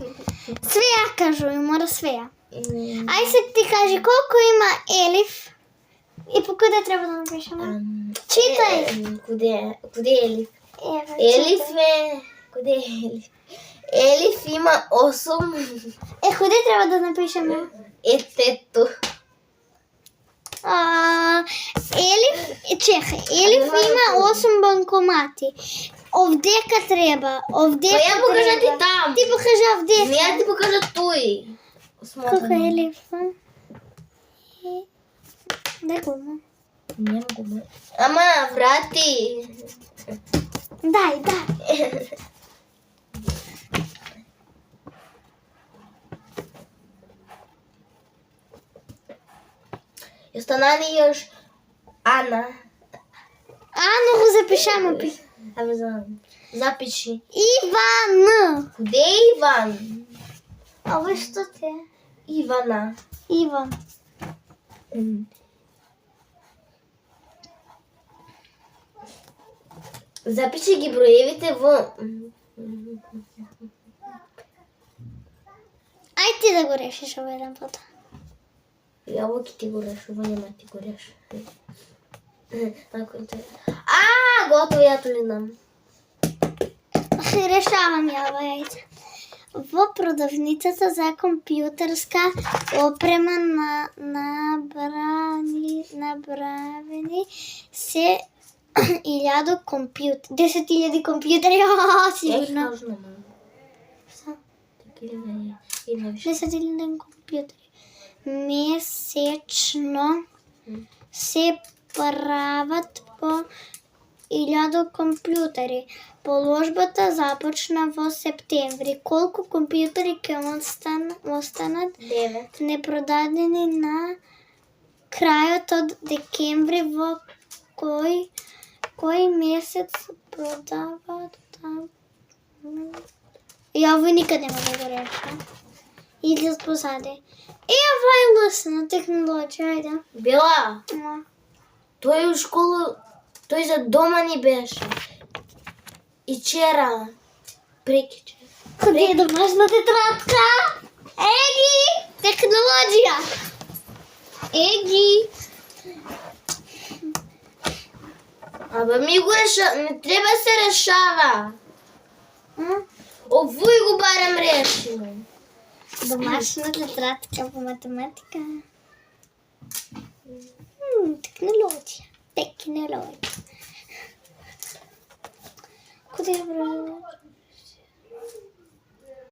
Свеја кажуј, мора Свеја. Ај се ти кажи колку има елиф и по куде треба да напишеме? Читај. Куде е Елиф? Елиф е... Куде е Елиф? Елиф има 8... Куде треба да напишеме? Етето. Елиф има 8 банкомати. Овдека треба. Овдека Па ја покажа ти треба. там. Ти покажа овдека. Ја ти покажа тој. Колко е Елиф? Дай го има. Нема го ме. Ама, врати. Дај. И останали још Ана. Ано го запишамо. Абе, запиши. Иван. Куде е Иван? Ово што те? Ивана. Иван. Запиши ги броевите во... Ај ти да го решиш ово еден пат. Ја ово ќе ти го решува, нема ти го реш. Готово, ја то не знам. Решавам ја ова јајце. Во продавницата за компјутерска опрема набравени се 1000 компјутери. 10.000 компјутери, сигурно. 10.000 компјутери. Месечно се прават по 1000 компјутери. Положбата започна во септември. Колку компјутери ќе останат 9. непродадени на крајот од декември? Во кој месец продават там? Ја овој никад нема да го реша. Излез позади. Ова е лесна технологија, ајде. Бела, тој у школа, тој за дома ни беше. И вчера, прекиче. Куде е домашна тетрадка? Еги! Технологија! Еги! Абе ми го реша, не треба се решава. Овој го барем решимо. Домашна тетрадка по математика. Технологија. Куде е бројот?